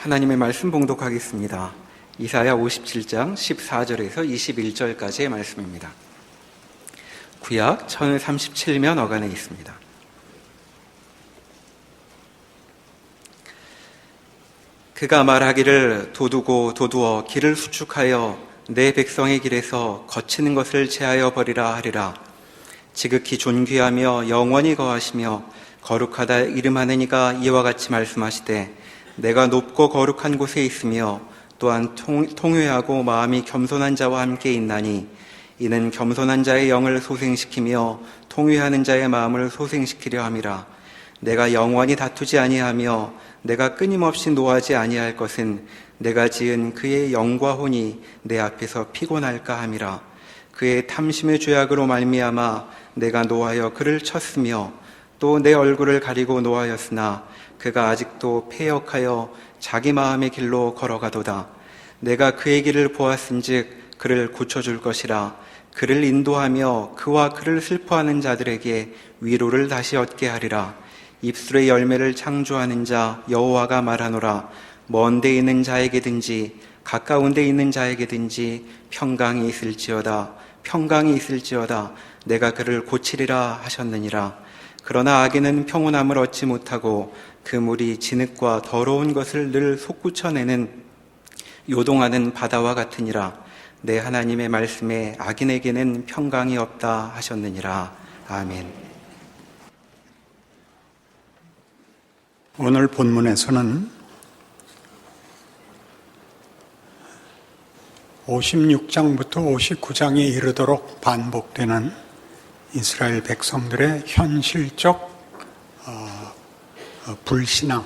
하나님의 말씀 봉독하겠습니다. 이사야 57장 14절에서 21절까지의 말씀입니다. 구약 1037면 어간에 있습니다. 그가 말하기를 도두고 도두어 길을 수축하여 내 백성의 길에서 거치는 것을 제하여 버리라 하리라. 지극히 존귀하며 영원히 거하시며 거룩하다 이름하는 이가 이와 같이 말씀하시되 내가 높고 거룩한 곳에 있으며 또한 통회하고 마음이 겸손한 자와 함께 있나니 이는 겸손한 자의 영을 소생시키며 통회하는 자의 마음을 소생시키려 함이라. 내가 영원히 다투지 아니하며 내가 끊임없이 노하지 아니할 것은 내가 지은 그의 영과 혼이 내 앞에서 피곤할까 함이라. 그의 탐심의 죄악으로 말미암아 내가 노하여 그를 쳤으며 또 내 얼굴을 가리고 노하였으나 그가 아직도 패역하여 자기 마음의 길로 걸어가도다. 내가 그의 길을 보았은즉 그를 고쳐줄 것이라. 그를 인도하며 그와 그를 슬퍼하는 자들에게 위로를 다시 얻게 하리라. 입술의 열매를 창조하는 자 여호와가 말하노라. 먼 데 있는 자에게든지 가까운 데 있는 자에게든지 평강이 있을지어다. 평강이 있을지어다. 내가 그를 고치리라 하셨느니라. 그러나 악인은 평온함을 얻지 못하고 그 물이 진흙과 더러운 것을 늘 솟구쳐내는 요동하는 바다와 같으니라. 내 하나님의 말씀에 악인에게는 평강이 없다 하셨느니라. 아멘. 오늘 본문에서는 56장부터 59장에 이르도록 반복되는 이스라엘 백성들의 현실적 불신앙,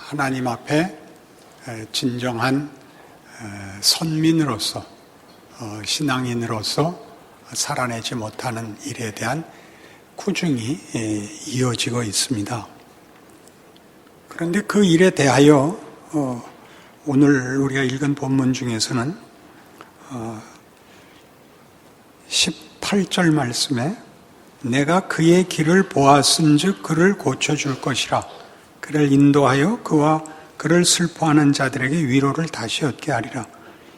하나님 앞에 진정한 선민으로서 신앙인으로서 살아내지 못하는 일에 대한 꾸중이 이어지고 있습니다. 그런데 그 일에 대하여 오늘 우리가 읽은 본문 중에서는 18절 말씀에 내가 그의 길을 보았은즉 그를 고쳐줄 것이라. 그를 인도하여 그와 그를 슬퍼하는 자들에게 위로를 다시 얻게 하리라.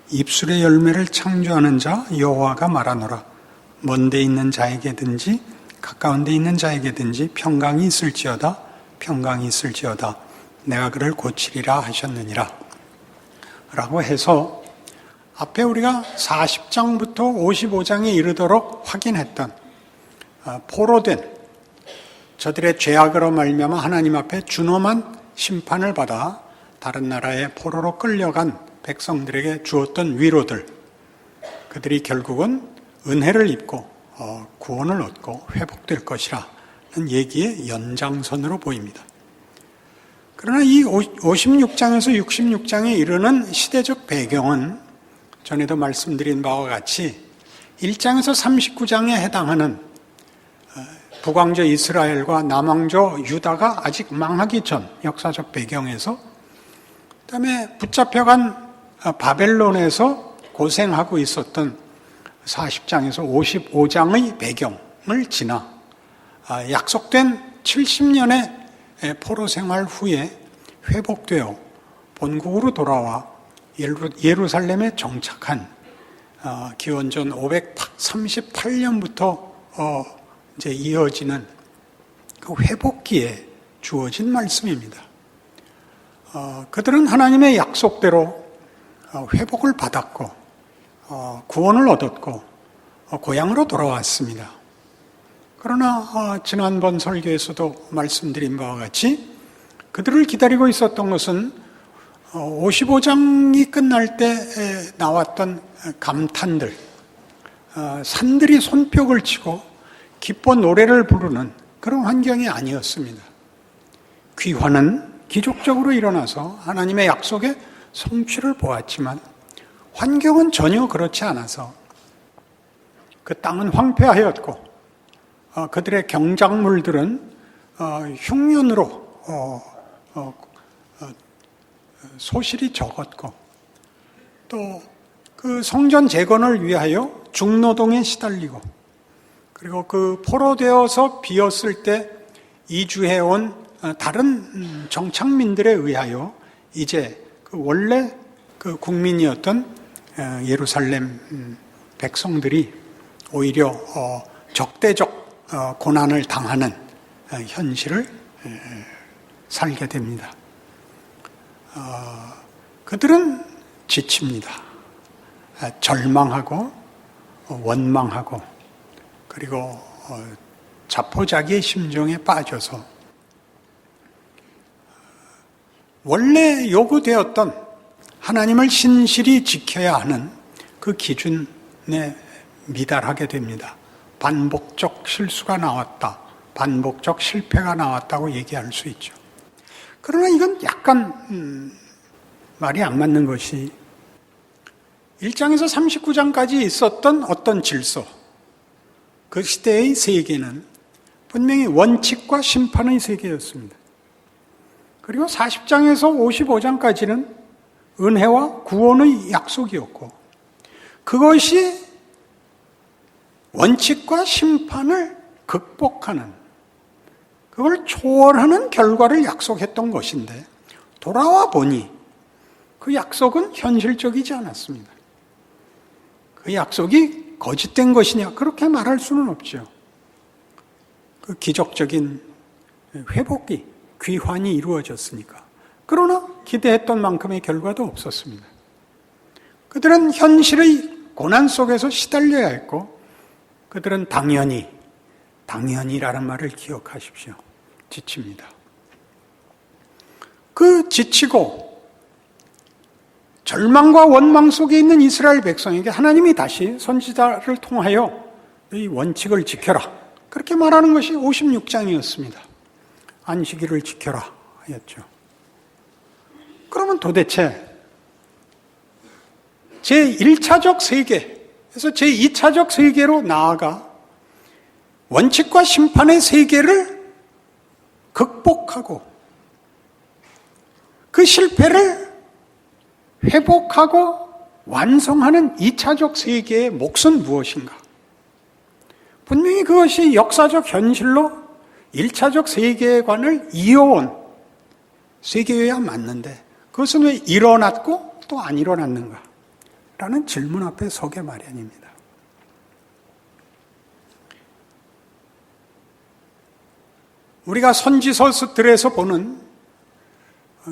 입술의 열매를 창조하는 자 여호와가 말하노라. 먼 데 있는 자에게든지 가까운 데 있는 자에게든지 평강이 있을지어다. 평강이 있을지어다. 내가 그를 고치리라 하셨느니라. 라고 해서 앞에 우리가 40장부터 55장에 이르도록 확인했던 포로된 저들의 죄악으로 말미암아 하나님 앞에 준엄한 심판을 받아 다른 나라의 포로로 끌려간 백성들에게 주었던 위로들, 그들이 결국은 은혜를 입고 구원을 얻고 회복될 것이라는 얘기의 연장선으로 보입니다. 그러나 이 56장에서 66장에 이르는 시대적 배경은 전에도 말씀드린 바와 같이 1장에서 39장에 해당하는 북왕조 이스라엘과 남왕조 유다가 아직 망하기 전 역사적 배경에서, 그다음에 붙잡혀간 바벨론에서 고생하고 있었던 40장에서 55장의 배경을 지나 약속된 70년의 포로 생활 후에 회복되어 본국으로 돌아와 예루살렘에 정착한 기원전 538년부터 이제 이어지는 그 회복기에 주어진 말씀입니다. 그들은 하나님의 약속대로 회복을 받았고 구원을 얻었고 고향으로 돌아왔습니다. 그러나 지난번 설교에서도 말씀드린 바와 같이 그들을 기다리고 있었던 것은 55장이 끝날 때 나왔던 감탄들, 산들이 손뼉을 치고 기뻐 노래를 부르는 그런 환경이 아니었습니다. 귀환은 기적적으로 일어나서 하나님의 약속의 성취를 보았지만 환경은 전혀 그렇지 않아서 그 땅은 황폐하였고 그들의 경작물들은 흉년으로 소실이 적었고, 또 그 성전 재건을 위하여 중노동에 시달리고, 그리고 그 포로되어서 비었을 때 이주해온 다른 정착민들에 의하여 이제 그 원래 그 국민이었던 예루살렘 백성들이 오히려 적대적 고난을 당하는 현실을 살게 됩니다. 그들은 지칩니다. 절망하고 원망하고 그리고 자포자기의 심정에 빠져서 원래 요구되었던 하나님을 신실히 지켜야 하는 그 기준에 미달하게 됩니다. 반복적 실수가 나왔다, 반복적 실패가 나왔다고 얘기할 수 있죠. 그러나 이건 약간 말이 안 맞는 것이 1장에서 39장까지 있었던 어떤 질서, 그 시대의 세계는 분명히 원칙과 심판의 세계였습니다. 그리고 40장에서 55장까지는 은혜와 구원의 약속이었고, 그것이 원칙과 심판을 극복하는, 그걸 초월하는 결과를 약속했던 것인데, 돌아와 보니 그 약속은 현실적이지 않았습니다. 그 약속이 거짓된 것이냐? 그렇게 말할 수는 없죠. 그 기적적인 회복이, 귀환이 이루어졌으니까. 그러나 기대했던 만큼의 결과도 없었습니다. 그들은 현실의 고난 속에서 시달려야 했고, 그들은 당연히라는 말을 기억하십시오. 지칩니다. 그 지치고 절망과 원망 속에 있는 이스라엘 백성에게 하나님이 다시 선지자를 통하여 이 원칙을 지켜라, 그렇게 말하는 것이 56장이었습니다. 안식일을 지켜라 하였죠. 그러면 도대체 제1차적 세계에서 제2차적 세계로 나아가 원칙과 심판의 세계를 극복하고 그 실패를 회복하고 완성하는 2차적 세계의 몫은 무엇인가? 분명히 그것이 역사적 현실로 1차적 세계관을 이어온 세계여야 맞는데 그것은 왜 일어났고 또 안 일어났는가? 라는 질문 앞에 서게 마련입니다. 우리가 선지서들에서 보는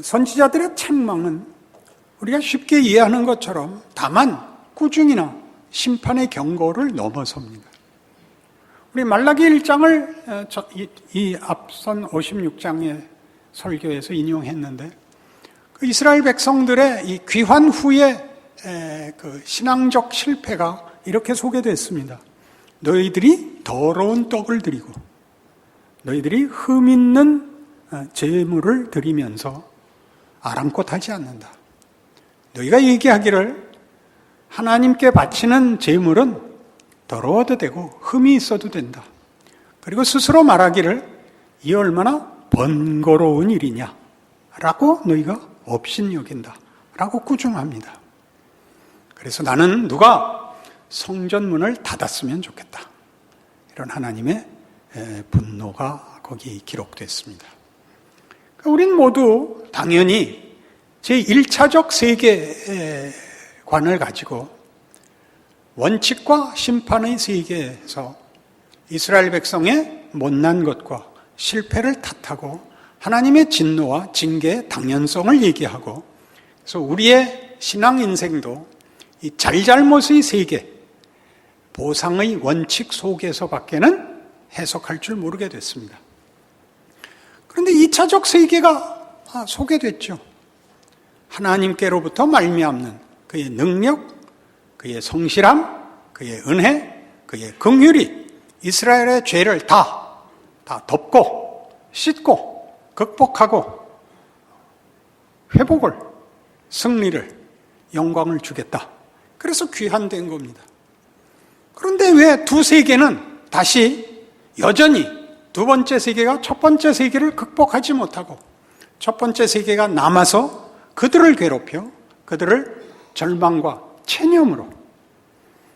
선지자들의 책망은 우리가 쉽게 이해하는 것처럼 다만 꾸중이나 심판의 경고를 넘어섭니다. 우리 말라기 1장을 이 앞선 56장의 설교에서 인용했는데 그 이스라엘 백성들의 이 귀환 후에 그 신앙적 실패가 이렇게 소개됐습니다. 너희들이 더러운 떡을 드리고 너희들이 흠 있는 제물을 드리면서 아랑곳하지 않는다. 너희가 얘기하기를 하나님께 바치는 제물은 더러워도 되고 흠이 있어도 된다. 그리고 스스로 말하기를 이 얼마나 번거로운 일이냐 라고 너희가 업신여긴다 라고 꾸중합니다. 그래서 나는 누가 성전문을 닫았으면 좋겠다. 이런 하나님의 분노가 거기 기록됐습니다. 그러니까 우린 모두 당연히 제1차적 세계관을 가지고 원칙과 심판의 세계에서 이스라엘 백성의 못난 것과 실패를 탓하고 하나님의 진노와 징계의 당연성을 얘기하고, 그래서 우리의 신앙 인생도 이 잘잘못의 세계, 보상의 원칙 속에서밖에는 해석할 줄 모르게 됐습니다. 그런데 2차적 세계가 소개됐죠. 하나님께로부터 말미암는 그의 능력, 그의 성실함, 그의 은혜, 그의 긍휼이 이스라엘의 죄를 다 덮고 씻고 극복하고 회복을, 승리를, 영광을 주겠다. 그래서 귀환된 겁니다. 그런데 왜 두 세계는 다시 여전히 두 번째 세계가 첫 번째 세계를 극복하지 못하고 첫 번째 세계가 남아서 그들을 괴롭혀 그들을 절망과 체념으로,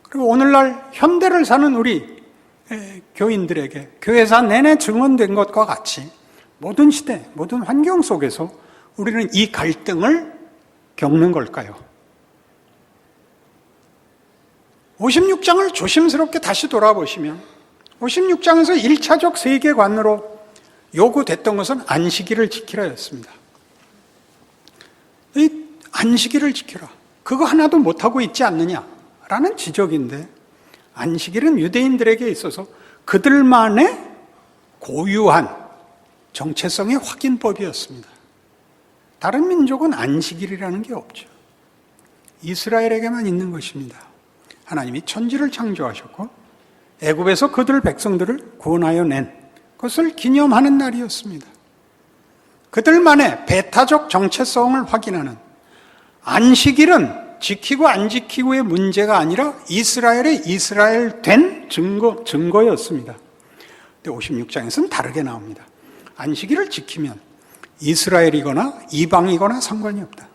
그리고 오늘날 현대를 사는 우리 교인들에게 교회사 내내 증언된 것과 같이 모든 시대, 모든 환경 속에서 우리는 이 갈등을 겪는 걸까요? 56장을 조심스럽게 다시 돌아보시면 56장에서 1차적 세계관으로 요구됐던 것은 안식일을 지키라였습니다. 이 안식일을 지켜라. 그거 하나도 못하고 있지 않느냐라는 지적인데, 안식일은 유대인들에게 있어서 그들만의 고유한 정체성의 확인법이었습니다. 다른 민족은 안식일이라는 게 없죠. 이스라엘에게만 있는 것입니다. 하나님이 천지를 창조하셨고 애굽에서 그들 백성들을 구원하여 낸 것을 기념하는 날이었습니다. 그들만의 배타적 정체성을 확인하는 안식일은 지키고 안 지키고의 문제가 아니라 이스라엘의 이스라엘 된 증거였습니다. 근데 56장에서는 다르게 나옵니다. 안식일을 지키면 이스라엘이거나 이방이거나 상관이 없다.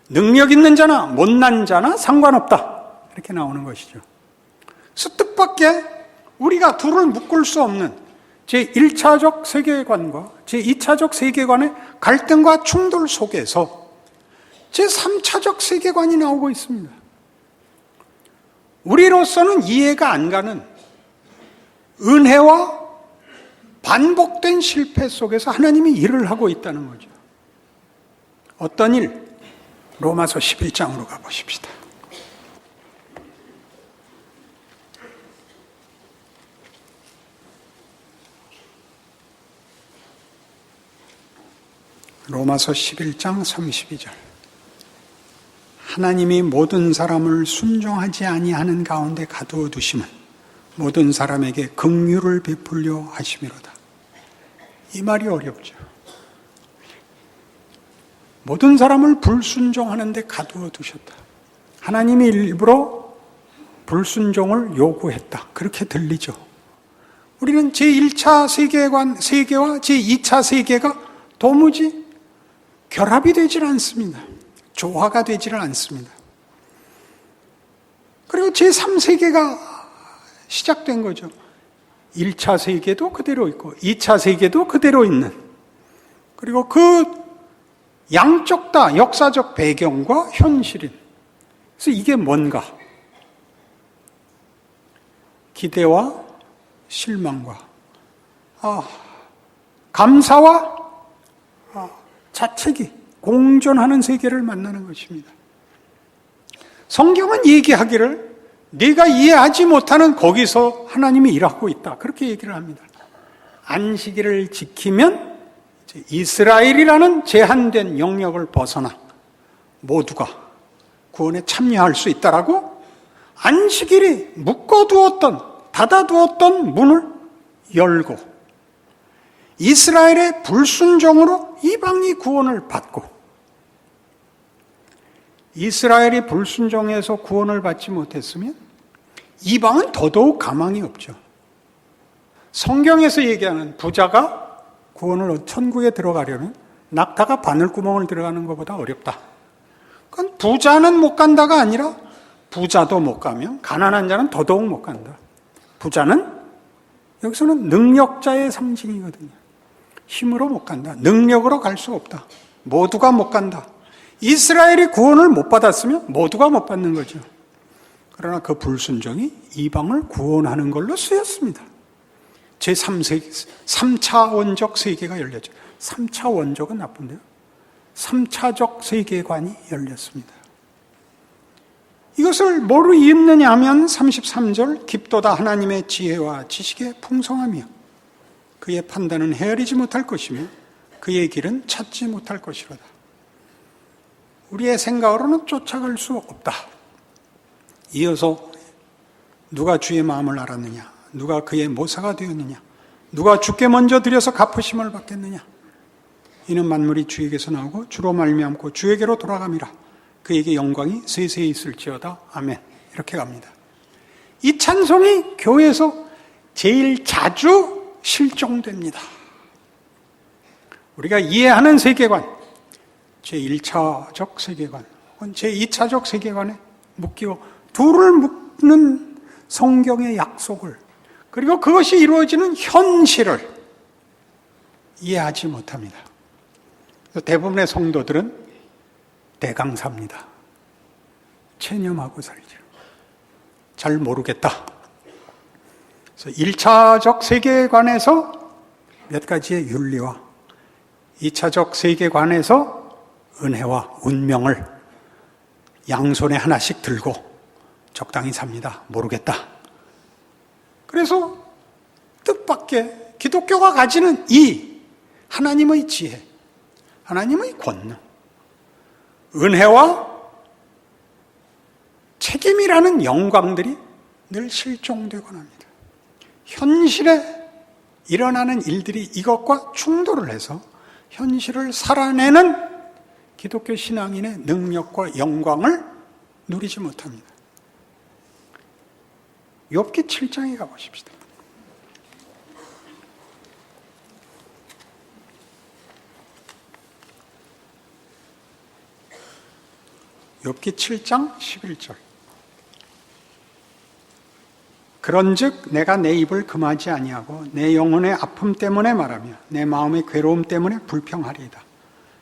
능력 있는 자나 못난 자나 상관없다. 이렇게 나오는 것이죠. 그래서 뜻밖의 우리가 둘을 묶을 수 없는 제1차적 세계관과 제2차적 세계관의 갈등과 충돌 속에서 제3차적 세계관이 나오고 있습니다. 우리로서는 이해가 안 가는 은혜와 반복된 실패 속에서 하나님이 일을 하고 있다는 거죠. 어떤 일? 로마서 11장으로 가보십시다. 로마서 11장 32절. 하나님이 모든 사람을 순종하지 아니하는 가운데 가두어 두심은 모든 사람에게 긍휼을 베풀려 하심이로다. 이 말이 어렵죠. 모든 사람을 불순종하는데 가두어 두셨다. 하나님이 일부러 불순종을 요구했다. 그렇게 들리죠. 우리는 제1차 세계와 제2차 세계가 도무지 결합이 되질 않습니다. 조화가 되지를 않습니다. 그리고 제3세계가 시작된 거죠. 1차 세계도 그대로 있고 2차 세계도 그대로 있는, 그리고 그 양쪽 다 역사적 배경과 현실인. 그래서 이게 뭔가? 기대와 실망과 감사와 자책이 공존하는 세계를 만나는 것입니다. 성경은 얘기하기를 네가 이해하지 못하는 거기서 하나님이 일하고 있다. 그렇게 얘기를 합니다. 안식일을 지키면 이스라엘이라는 제한된 영역을 벗어나 모두가 구원에 참여할 수 있다라고 안식일이 묶어두었던, 닫아두었던 문을 열고 이스라엘의 불순종으로 이방이 구원을 받고, 이스라엘이 불순종해서 구원을 받지 못했으면 이방은 더더욱 가망이 없죠. 성경에서 얘기하는 부자가 구원을 천국에 들어가려면 낙타가 바늘구멍을 들어가는 것보다 어렵다. 그건 부자는 못 간다가 아니라 부자도 못 가면 가난한 자는 더더욱 못 간다. 부자는 여기서는 능력자의 상징이거든요. 힘으로 못 간다. 능력으로 갈 수 없다. 모두가 못 간다. 이스라엘이 구원을 못 받았으면 모두가 못 받는 거죠. 그러나 그 불순종이 이방을 구원하는 걸로 쓰였습니다. 제3세계, 3차 원적 세계가 열렸죠. 3차 원적은 나쁜데요. 3차적 세계관이 열렸습니다. 이것을 뭐로 이음느냐 하면 33절, 깊도다 하나님의 지혜와 지식의 풍성하며 그의 판단은 헤아리지 못할 것이며 그의 길은 찾지 못할 것이로다. 우리의 생각으로는 쫓아갈 수 없다. 이어서 누가 주의 마음을 알았느냐? 누가 그의 모사가 되었느냐? 누가 주께 먼저 드려서 갚으심을 받겠느냐? 이는 만물이 주에게서 나오고 주로 말미암고 주에게로 돌아감이라. 그에게 영광이 세세히 있을지어다. 아멘. 이렇게 갑니다. 이 찬송이 교회에서 제일 자주 실종됩니다. 우리가 이해하는 세계관, 제1차적 세계관, 제2차적 세계관에 묶이고 둘을 묶는 성경의 약속을, 그리고 그것이 이루어지는 현실을 이해하지 못합니다. 대부분의 성도들은 대강사입니다. 체념하고 살죠. 잘 모르겠다. 그래서 1차적 세계관에서 몇 가지의 윤리와 2차적 세계관에서 은혜와 운명을 양손에 하나씩 들고 적당히 삽니다. 모르겠다. 그래서 뜻밖의 기독교가 가지는 이 하나님의 지혜, 하나님의 권능, 은혜와 책임이라는 영광들이 늘 실종되곤 합니다. 현실에 일어나는 일들이 이것과 충돌을 해서 현실을 살아내는 기독교 신앙인의 능력과 영광을 누리지 못합니다. 욥기 7장에 가보십시다. 욥기 7장 11절. 그런즉 내가 내 입을 금하지 아니하고 내 영혼의 아픔 때문에 말하며 내 마음의 괴로움 때문에 불평하리이다.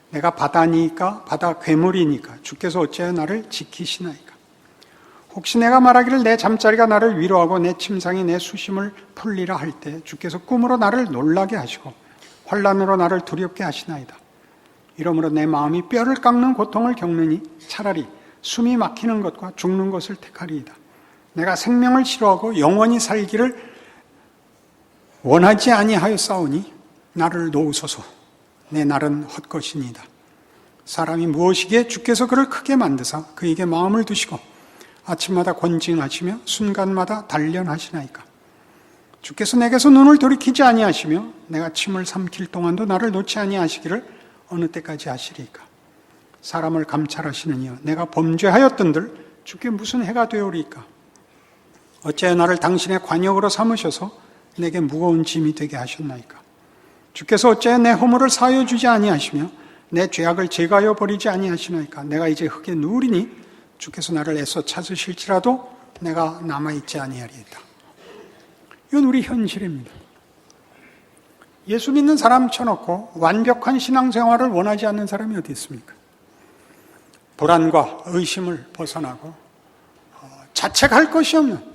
내가 바다니까 바다 괴물이니까 주께서 어찌하여 나를 지키시나이까. 혹시 내가 말하기를 내 잠자리가 나를 위로하고 내 침상이 내 수심을 풀리라 할 때 주께서 꿈으로 나를 놀라게 하시고 환난으로 나를 두렵게 하시나이다. 이러므로 내 마음이 뼈를 깎는 고통을 겪느니 차라리 숨이 막히는 것과 죽는 것을 택하리이다. 내가 생명을 싫어하고 영원히 살기를 원하지 아니하였사오니 나를 놓으소서. 내 날은 헛것이니이다. 사람이 무엇이기에 주께서 그를 크게 만드사 그에게 마음을 두시고 아침마다 권징하시며 순간마다 단련하시나이까. 주께서 내게서 눈을 돌이키지 아니하시며 내가 침을 삼킬 동안도 나를 놓지 아니하시기를 어느 때까지 하시리이까. 사람을 감찰하시는 이여 내가 범죄하였던들 주께 무슨 해가 되오리이까. 어찌하여 나를 당신의 관역으로 삼으셔서 내게 무거운 짐이 되게 하셨나이까. 주께서 어찌하여 내 허물을 사하여 주지 아니하시며 내 죄악을 제거하여 버리지 아니하시나이까. 내가 이제 흙에 누우리니 주께서 나를 애써 찾으실지라도 내가 남아있지 아니하리이다. 이건 우리 현실입니다. 예수 믿는 사람 쳐놓고 완벽한 신앙생활을 원하지 않는 사람이 어디 있습니까? 불안과 의심을 벗어나고 자책할 것이 없는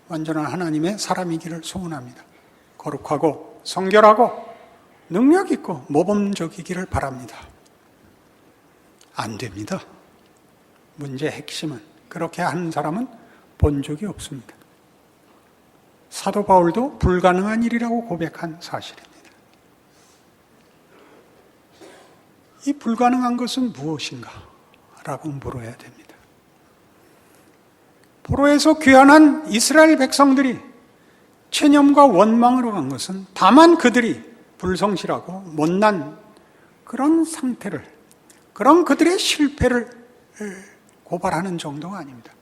완전한 하나님의 사람이기를 소원합니다. 거룩하고 성결하고 능력 있고 모범적이기를 바랍니다. 안 됩니다. 문제의 핵심은 그렇게 하는 사람은 본 적이 없습니다. 사도 바울도 불가능한 일이라고 고백한 사실입니다. 이 불가능한 것은 무엇인가? 라고 물어야 됩니다. 포로에서 귀환한 이스라엘 백성들이 체념과 원망으로 간 것은 다만 그들이 불성실하고 못난 그런 상태를, 그런 그들의 실패를 고발하는 정도가 아닙니다.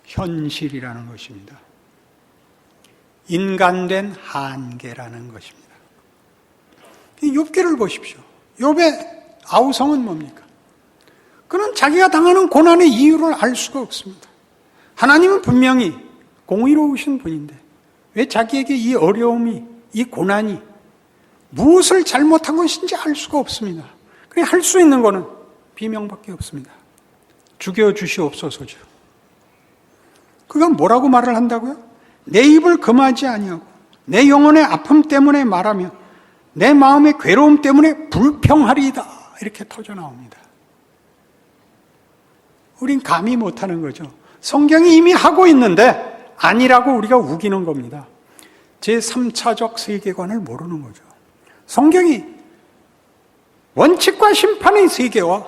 현실이라는 것입니다. 인간된 한계라는 것입니다. 이 욥기를 보십시오. 욥의 아우성은 뭡니까? 그는 자기가 당하는 고난의 이유를 알 수가 없습니다. 하나님은 분명히 공의로우신 분인데 왜 자기에게 이 어려움이, 이 고난이 무엇을 잘못한 것인지 알 수가 없습니다. 그냥 할 수 있는 거는 비명밖에 없습니다. 죽여주시옵소서죠. 그가 뭐라고 말을 한다고요? 내 입을 금하지 아니하고 내 영혼의 아픔 때문에 말하며 내 마음의 괴로움 때문에 불평하리이다. 이렇게 터져 나옵니다. 우린 감히 못하는 거죠. 성경이 이미 하고 있는데 아니라고 우리가 우기는 겁니다. 제3차적 세계관을 모르는 거죠. 성경이 원칙과 심판의 세계와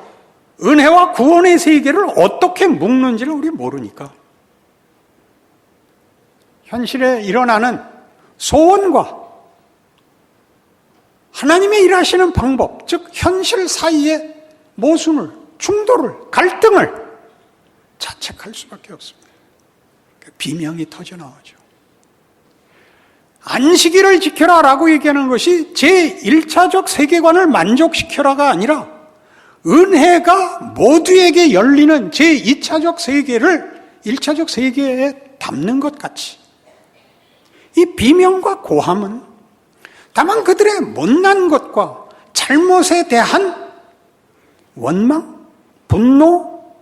은혜와 구원의 세계를 어떻게 묶는지를 우리 모르니까 현실에 일어나는 소원과 하나님의 일하시는 방법, 즉 현실 사이의 모순을, 충돌을, 갈등을 자책할 수밖에 없습니다. 비명이 터져 나오죠. 안식일을 지켜라라고 얘기하는 것이 제1차적 세계관을 만족시켜라가 아니라 은혜가 모두에게 열리는 제2차적 세계를 1차적 세계에 담는 것 같이 이 비명과 고함은 다만 그들의 못난 것과 잘못에 대한 원망, 분노,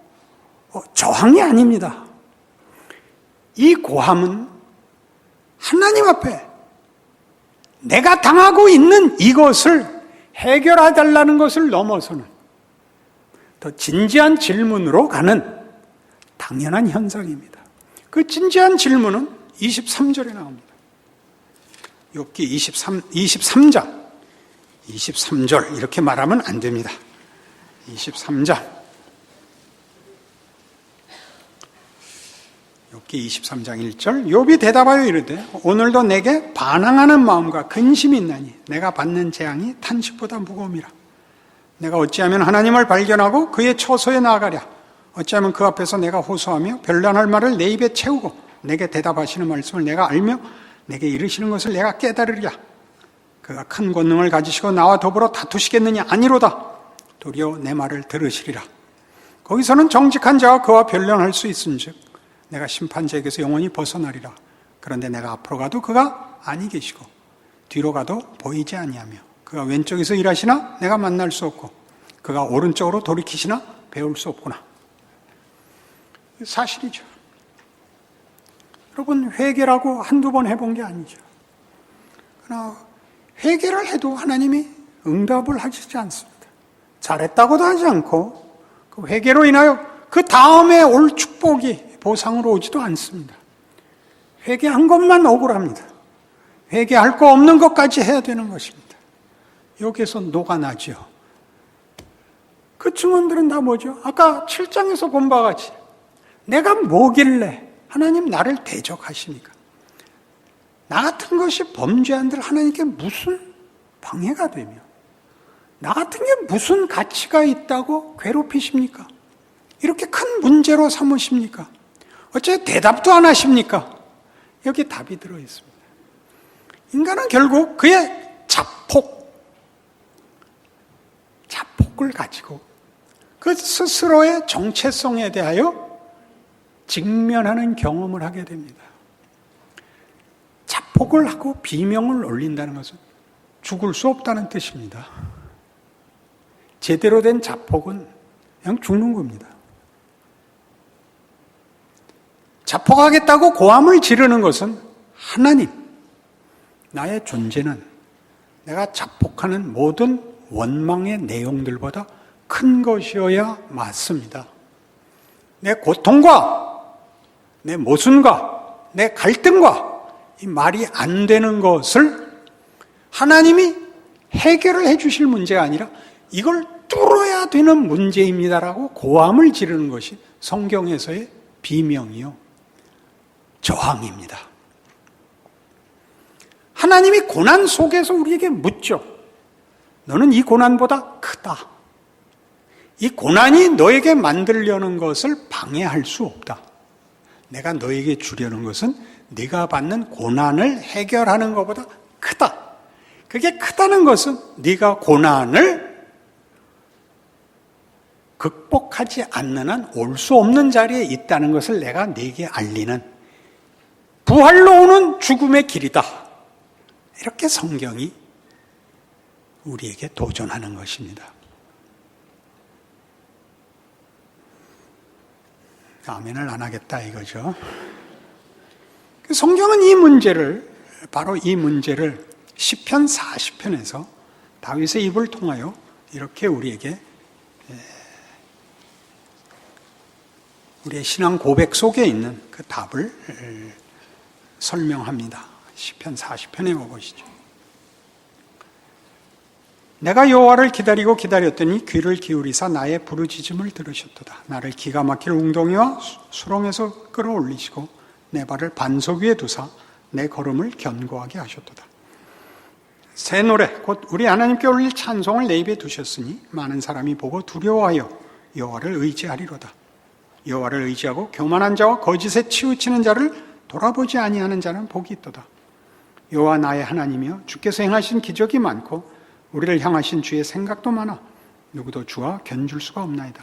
저항이 아닙니다. 이 고함은 하나님 앞에 내가 당하고 있는 이것을 해결해달라는 것을 넘어서는 더 진지한 질문으로 가는 당연한 현상입니다. 그 진지한 질문은 23절에 나옵니다. 욥기 23장 23절 이렇게 말하면 안 됩니다. 23장 욥기 23장 1절 욥이 대답하여 이르되 오늘도 내게 반항하는 마음과 근심이 있나니 내가 받는 재앙이 탄식보다 무거움이라. 내가 어찌하면 하나님을 발견하고 그의 처소에 나아가랴. 어찌하면 그 앞에서 내가 호소하며 변론할 말을 내 입에 채우고 내게 대답하시는 말씀을 내가 알며 내게 이르시는 것을 내가 깨달으랴. 그가 큰 권능을 가지시고 나와 더불어 다투시겠느냐? 아니로다. 도리어 내 말을 들으시리라. 거기서는 정직한 자가 그와 변론할 수 있은즉 내가 심판자에게서 영원히 벗어나리라. 그런데 내가 앞으로 가도 그가 아니 계시고 뒤로 가도 보이지 아니하며 그가 왼쪽에서 일하시나 내가 만날 수 없고 그가 오른쪽으로 돌이키시나 배울 수 없구나. 사실이죠. 여러분, 회개라고 한두 번 해본 게 아니죠. 그러나 회개를 해도 하나님이 응답을 하시지 않습니다. 잘했다고도 하지 않고 그 회개로 인하여 그 다음에 올 축복이 보상으로 오지도 않습니다. 회개한 것만 억울합니다. 회개할 거 없는 것까지 해야 되는 것입니다. 여기에서 녹아나죠. 그 증언들은 다 뭐죠? 아까 7장에서 본 바와 같이 내가 뭐길래 하나님 나를 대적하십니까? 나 같은 것이 범죄한들 하나님께 무슨 방해가 되며 나 같은 게 무슨 가치가 있다고 괴롭히십니까? 이렇게 큰 문제로 삼으십니까? 어째 대답도 안 하십니까? 여기 답이 들어있습니다. 인간은 결국 그의 자폭을 가지고 그 스스로의 정체성에 대하여 직면하는 경험을 하게 됩니다. 자폭을 하고 비명을 올린다는 것은 죽을 수 없다는 뜻입니다. 제대로 된 자폭은 그냥 죽는 겁니다. 자폭하겠다고 고함을 지르는 것은 하나님, 나의 존재는 내가 자폭하는 모든 원망의 내용들보다 큰 것이어야 맞습니다. 내 고통과 내 모순과 내 갈등과 이 말이 안 되는 것을 하나님이 해결을 해 주실 문제가 아니라 이걸 뚫어야 되는 문제입니다라고 고함을 지르는 것이 성경에서의 비명이요, 저항입니다. 하나님이 고난 속에서 우리에게 묻죠. 너는 이 고난보다 크다. 이 고난이 너에게 만들려는 것을 방해할 수 없다. 내가 너에게 주려는 것은 네가 받는 고난을 해결하는 것보다 크다. 그게 크다는 것은 네가 고난을 극복하지 않는 한 올 수 없는 자리에 있다는 것을 내가 네게 알리는 부활로 오는 죽음의 길이다. 이렇게 성경이 우리에게 도전하는 것입니다. 아멘을 안 하겠다 이거죠. 성경은 바로 이 문제를 시편 40편에서 다윗의 입을 통하여 이렇게 우리에게 우리의 신앙 고백 속에 있는 그 답을 설명합니다. 시편 40편에 보시죠. 내가 여호와를 기다리고 기다렸더니 귀를 기울이사 나의 부르짖음을 들으셨도다. 나를 기가 막힐 웅덩이와 수렁에서 끌어올리시고 내 발을 반석 위에 두사 내 걸음을 견고하게 하셨도다. 새 노래 곧 우리 하나님께 올릴 찬송을 내 입에 두셨으니 많은 사람이 보고 두려워하여 여호와를 의지하리로다. 여호와를 의지하고 교만한 자와 거짓에 치우치는 자를 돌아보지 아니하는 자는 복이 있도다. 여호와 나의 하나님이여 주께서 행하신 기적이 많고 우리를 향하신 주의 생각도 많아 누구도 주와 견줄 수가 없나이다.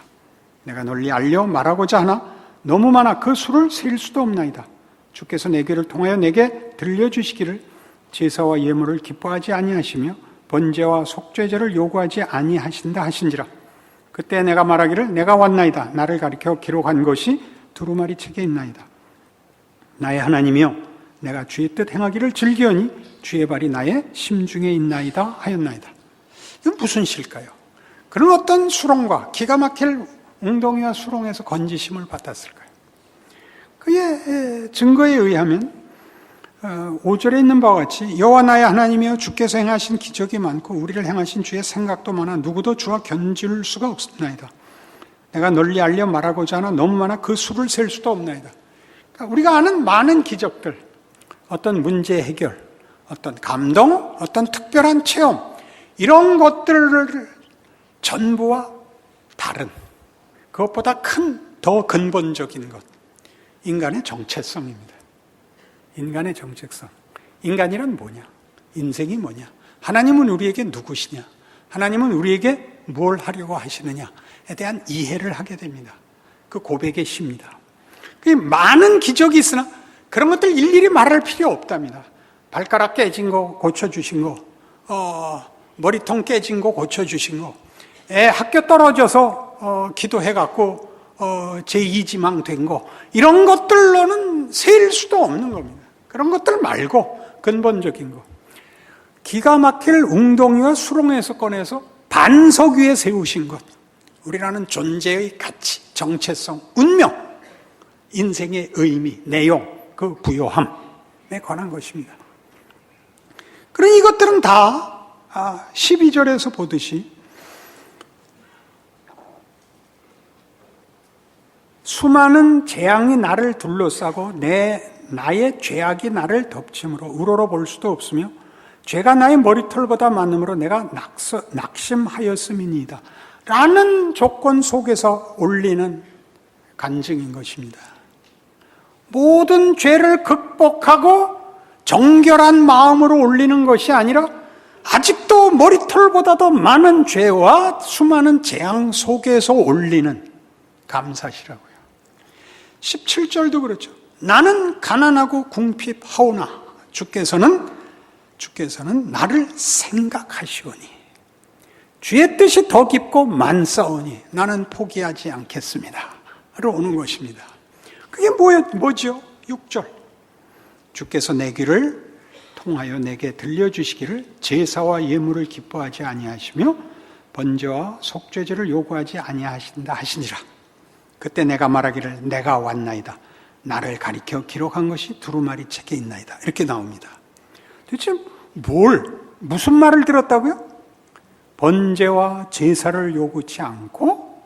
내가 널리 알려 말하고자 하나 너무 많아 그 수를 셀 수도 없나이다. 주께서 내 귀를 통하여 내게 들려주시기를 제사와 예물을 기뻐하지 아니하시며 번제와 속죄제를 요구하지 아니하신다 하신지라. 그때 내가 말하기를 내가 왔나이다. 나를 가리켜 기록한 것이 두루마리 책에 있나이다. 나의 하나님이여 내가 주의 뜻 행하기를 즐기오니 주의 발이 나의 심중에 있나이다 하였나이다. 이건 무슨 시일까요? 그런 어떤 수렁과 기가 막힐 웅덩이와 수렁에서 건지심을 받았을까요? 그의 증거에 의하면 5절에 있는 바와 같이 여호와 나의 하나님이여 주께서 행하신 기적이 많고 우리를 행하신 주의 생각도 많아 누구도 주와 견줄 수가 없나이다. 내가 널리 알려 말하고자 하나 너무 많아 그 수를 셀 수도 없나이다. 그러니까 우리가 아는 많은 기적들, 어떤 문제 해결, 어떤 감동, 어떤 특별한 체험, 이런 것들을 전부와 다른, 그것보다 더 근본적인 것, 인간의 정체성입니다. 인간의 정체성. 인간이란 뭐냐? 인생이 뭐냐? 하나님은 우리에게 누구시냐? 하나님은 우리에게 뭘 하려고 하시느냐에 대한 이해를 하게 됩니다. 그 고백의 시입니다. 많은 기적이 있으나 그런 것들 일일이 말할 필요 없답니다. 발가락 깨진 거 고쳐주신 거, 머리통 깨진 거 고쳐주신 거, 애 학교 떨어져서 기도해갖고 제2지망 된 거, 이런 것들로는 셀 수도 없는 겁니다. 그런 것들 말고 근본적인 거, 기가 막힐 웅덩이와 수렁에서 꺼내서 반석 위에 세우신 것, 우리라는 존재의 가치, 정체성, 운명, 인생의 의미, 내용, 그 부요함에 관한 것입니다. 그런 이것들은 다 12절에서 보듯이 수많은 재앙이 나를 둘러싸고 나의 죄악이 나를 덮침으로 우러러 볼 수도 없으며 죄가 나의 머리털보다 많음으로 내가 낙심하였음이니이다 라는 조건 속에서 올리는 간증인 것입니다. 모든 죄를 극복하고 정결한 마음으로 올리는 것이 아니라 아직도 머리털보다 더 많은 죄와 수많은 재앙 속에서 올리는 감사시라고요. 17절도 그렇죠. 나는 가난하고 궁핍하오나 주께서는 나를 생각하시오니 주의 뜻이 더 깊고 많사오니 나는 포기하지 않겠습니다 로 오는 것입니다. 그게 뭐죠? 6절. 주께서 내 귀를 통하여 내게 들려주시기를 제사와 예물을 기뻐하지 아니하시며 번제와 속죄제를 요구하지 아니하신다 하시니라. 그때 내가 말하기를 내가 왔나이다. 나를 가리켜 기록한 것이 두루마리 책에 있나이다. 이렇게 나옵니다. 도대체 무슨 말을 들었다고요? 번제와 제사를 요구치 않고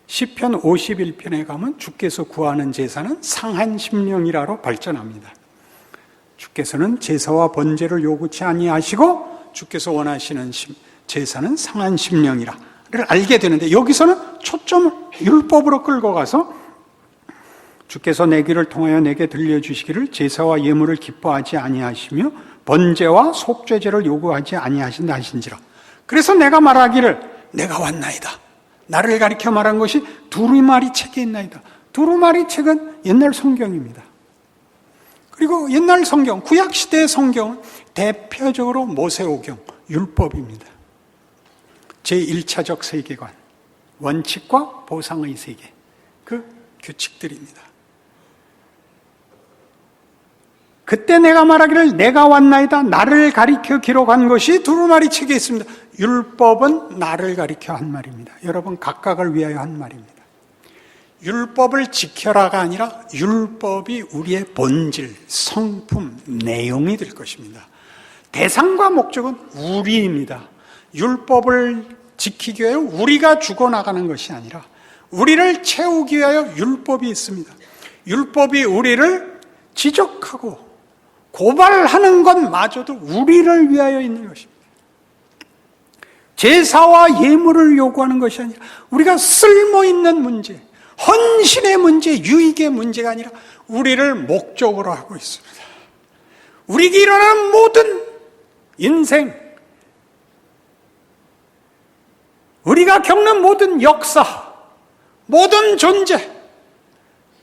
시편 51편에 가면 주께서 구하는 제사는 상한 심령이라로 발전합니다. 주께서는 제사와 번제를 요구치 아니하시고 주께서 원하시는 제사는 상한 심령이라를 알게 되는데, 여기서는 초점을 율법으로 끌고 가서 주께서 내 귀를 통하여 내게 들려주시기를 제사와 예물을 기뻐하지 아니하시며 번제와 속죄제를 요구하지 아니하신다 하신지라. 그래서 내가 말하기를 내가 왔나이다. 나를 가리켜 말한 것이 두루마리 책에 있나이다. 두루마리 책은 옛날 성경입니다. 그리고 옛날 성경, 구약시대의 성경은 대표적으로 모세오경, 율법입니다. 제1차적 세계관, 원칙과 보상의 세계, 그 규칙들입니다. 그때 내가 말하기를 내가 왔나이다. 나를 가리켜 기록한 것이 두루마리 책에 있습니다. 율법은 나를 가리켜 한 말입니다. 여러분 각각을 위하여 한 말입니다. 율법을 지켜라가 아니라 율법이 우리의 본질, 성품, 내용이 될 것입니다. 대상과 목적은 우리입니다. 율법을 지키기 위하여 우리가 죽어나가는 것이 아니라 우리를 채우기 위하여 율법이 있습니다. 율법이 우리를 지적하고 고발하는 것마저도 우리를 위하여 있는 것입니다. 제사와 예물을 요구하는 것이 아니라 우리가 쓸모있는 문제, 헌신의 문제, 유익의 문제가 아니라 우리를 목적으로 하고 있습니다. 우리에게 일어나는 모든 인생, 우리가 겪는 모든 역사, 모든 존재,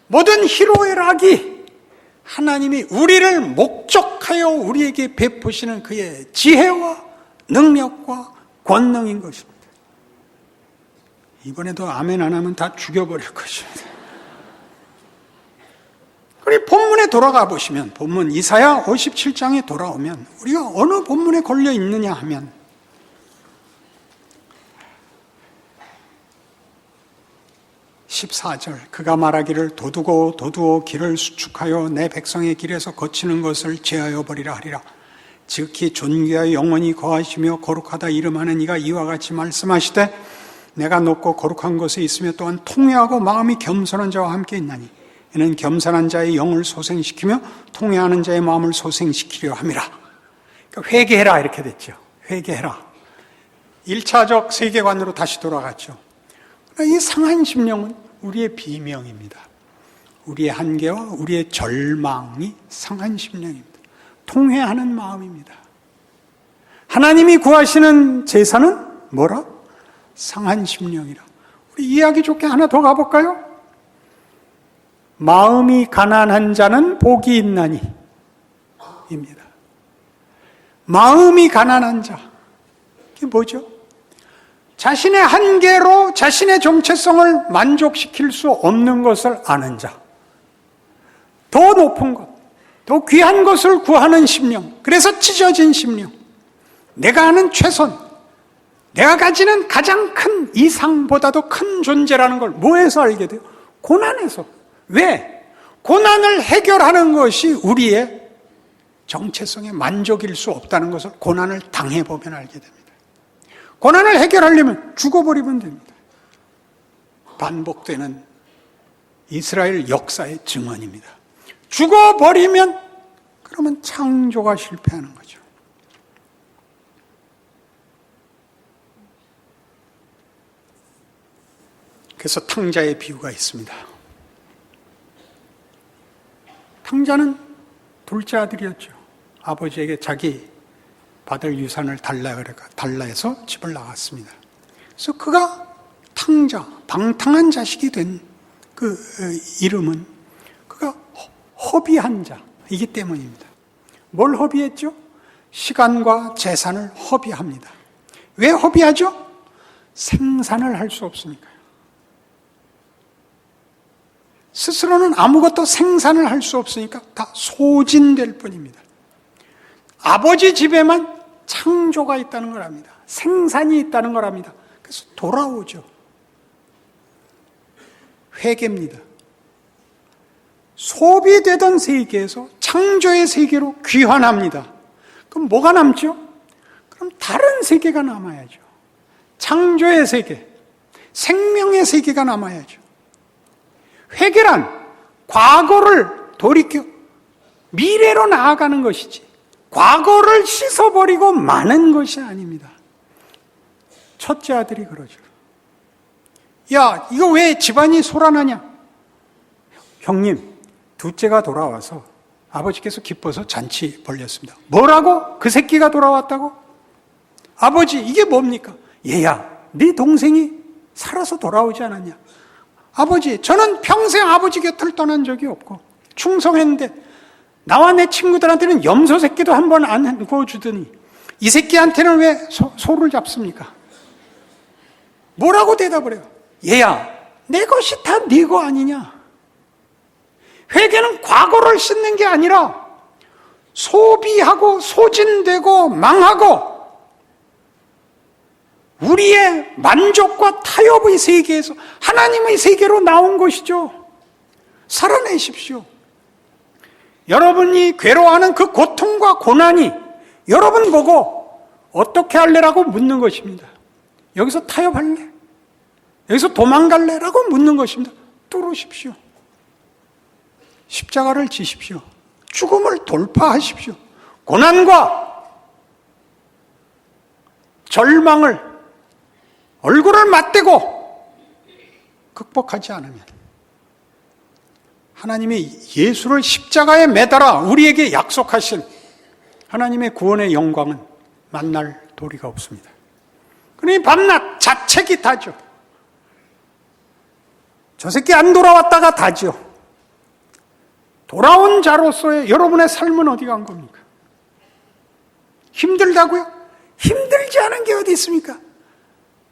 모든 희로의 락이 하나님이 우리를 목적하여 우리에게 베푸시는 그의 지혜와 능력과 권능인 것입니다. 이번에도 아멘 안 하면 다 죽여버릴 것입니다. 우리 본문에 돌아가 보시면, 본문 이사야 57장에 돌아오면 우리가 어느 본문에 걸려 있느냐 하면 14절, 그가 말하기를 도두어 길을 수축하여 내 백성의 길에서 거치는 것을 제하여 버리라 하리라. 지극히 존귀하여 영원히 거하시며 거룩하다 이름하는 이가 이와 같이 말씀하시되 내가 높고 거룩한 곳에 있으며 또한 통회하고 마음이 겸손한 자와 함께 있나니 이는 겸손한 자의 영을 소생시키며 통회하는 자의 마음을 소생시키려 함이라. 그러니까 회개해라 이렇게 됐죠. 회개해라. 1차적 세계관으로 다시 돌아갔죠. 이 상한 심령은 우리의 비명입니다. 우리의 한계와 우리의 절망이 상한 심령입니다. 통회하는 마음입니다. 하나님이 구하시는 제사는 뭐라? 상한 심령이라. 우리 이야기 좋게 하나 더 가볼까요? 마음이 가난한 자는 복이 있나니 입니다. 마음이 가난한 자, 이게 뭐죠? 자신의 한계로 자신의 정체성을 만족시킬 수 없는 것을 아는 자, 더 높은 것, 더 귀한 것을 구하는 심령, 그래서 찢어진 심령, 내가 아는 최선, 내가 가지는 가장 큰 이상보다도 큰 존재라는 걸 뭐에서 알게 돼요? 고난에서. 왜? 고난을 해결하는 것이 우리의 정체성의 만족일 수 없다는 것을 고난을 당해보면 알게 됩니다. 고난을 해결하려면 죽어버리면 됩니다. 반복되는 이스라엘 역사의 증언입니다. 죽어버리면 그러면 창조가 실패하는 거죠. 그래서 탕자의 비유가 있습니다. 탕자는 둘째 아들이었죠. 아버지에게 자기 받을 유산을 달라 해서 집을 나갔습니다. 그래서 그가 탕자, 방탕한 자식이 된 그 이름은 그가 허비한 자이기 때문입니다. 뭘 허비했죠? 시간과 재산을 허비합니다. 왜 허비하죠? 생산을 할 수 없으니까요. 스스로는 아무것도 생산을 할 수 없으니까 다 소진될 뿐입니다. 아버지 집에만 창조가 있다는 걸 압니다. 생산이 있다는 걸 압니다. 그래서 돌아오죠. 회개입니다. 소비되던 세계에서 창조의 세계로 귀환합니다. 그럼 뭐가 남죠? 그럼 다른 세계가 남아야죠. 창조의 세계, 생명의 세계가 남아야죠. 회개란 과거를 돌이켜 미래로 나아가는 것이지 과거를 씻어버리고 마는 것이 아닙니다. 첫째 아들이 그러죠. 야, 이거 왜 집안이 소란하냐? 형님, 둘째가 돌아와서 아버지께서 기뻐서 잔치 벌렸습니다. 뭐라고? 그 새끼가 돌아왔다고? 아버지, 이게 뭡니까? 얘야, 네 동생이 살아서 돌아오지 않았냐? 아버지, 저는 평생 아버지 곁을 떠난 적이 없고 충성했는데 나와 내 친구들한테는 염소 새끼도 한 번 안 구워주더니 이 새끼한테는 왜 소를 잡습니까? 뭐라고 대답을 해요? 얘야, 내 것이 다 네 거 아니냐? 회개는 과거를 씻는 게 아니라 소비하고 소진되고 망하고 우리의 만족과 타협의 세계에서 하나님의 세계로 나온 것이죠. 살아내십시오. 여러분이 괴로워하는 그 고통과 고난이 여러분 보고 어떻게 할래라고 묻는 것입니다. 여기서 타협할래? 여기서 도망갈래라고 묻는 것입니다. 뚫으십시오. 십자가를 지십시오. 죽음을 돌파하십시오. 고난과 절망을 얼굴을 맞대고 극복하지 않으면 하나님이 예수를 십자가에 매달아 우리에게 약속하신 하나님의 구원의 영광은 만날 도리가 없습니다. 그러니 밤낮 자책이 다죠. 저 새끼 안 돌아왔다가 다죠. 돌아온 자로서의 여러분의 삶은 어디 간 겁니까? 힘들다고요? 힘들지 않은 게 어디 있습니까?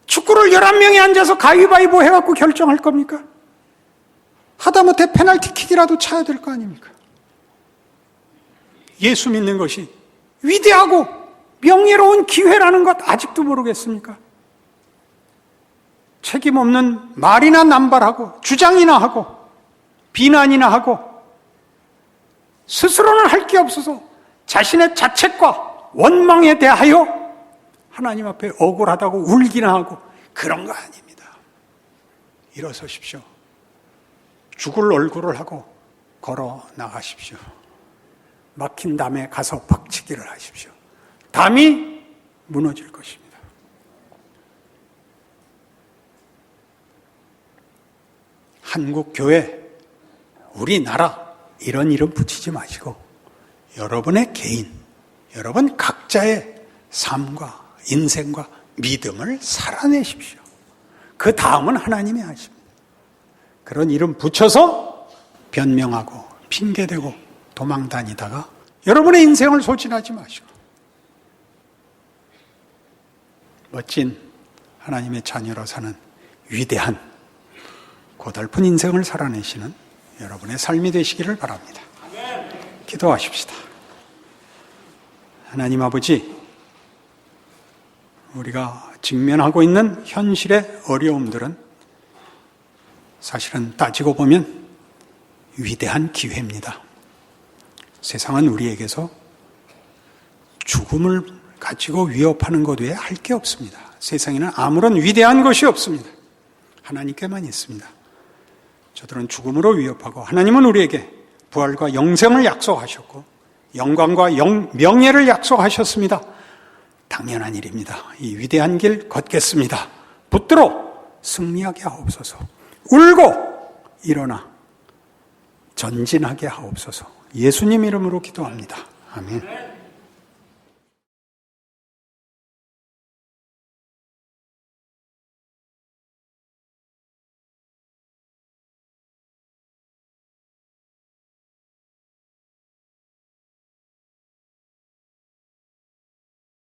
축구를 11명이 앉아서 가위바위보 해갖고 결정할 겁니까? 하다못해 페널티킥이라도 차야 될 거 아닙니까? 예수 믿는 것이 위대하고 명예로운 기회라는 것 아직도 모르겠습니까? 책임 없는 말이나 남발하고 주장이나 하고 비난이나 하고 스스로는 할 게 없어서 자신의 자책과 원망에 대하여 하나님 앞에 억울하다고 울기나 하고 그런 거 아닙니다. 일어서십시오. 죽을 얼굴을 하고 걸어 나가십시오. 막힌 담에 가서 박치기를 하십시오. 담이 무너질 것입니다. 한국 교회, 우리나라 이런 이름 붙이지 마시고 여러분의 개인, 여러분 각자의 삶과 인생과 믿음을 살아내십시오. 그 다음은 하나님이 하십니다. 그런 이름 붙여서 변명하고 핑계대고 도망 다니다가 여러분의 인생을 소진하지 마시고 멋진 하나님의 자녀로 사는 위대한 고달픈 인생을 살아내시는 여러분의 삶이 되시기를 바랍니다. 기도하십시다. 하나님 아버지, 우리가 직면하고 있는 현실의 어려움들은 사실은 따지고 보면 위대한 기회입니다. 세상은 우리에게서 죽음을 가지고 위협하는 것 외에 할 게 없습니다. 세상에는 아무런 위대한 것이 없습니다. 하나님께만 있습니다. 저들은 죽음으로 위협하고 하나님은 우리에게 부활과 영생을 약속하셨고 영광과 명예를 약속하셨습니다. 당연한 일입니다. 이 위대한 길 걷겠습니다. 붙들어 승리하게 하옵소서. 울고 일어나 전진하게 하옵소서. 예수님 이름으로 기도합니다. 아멘.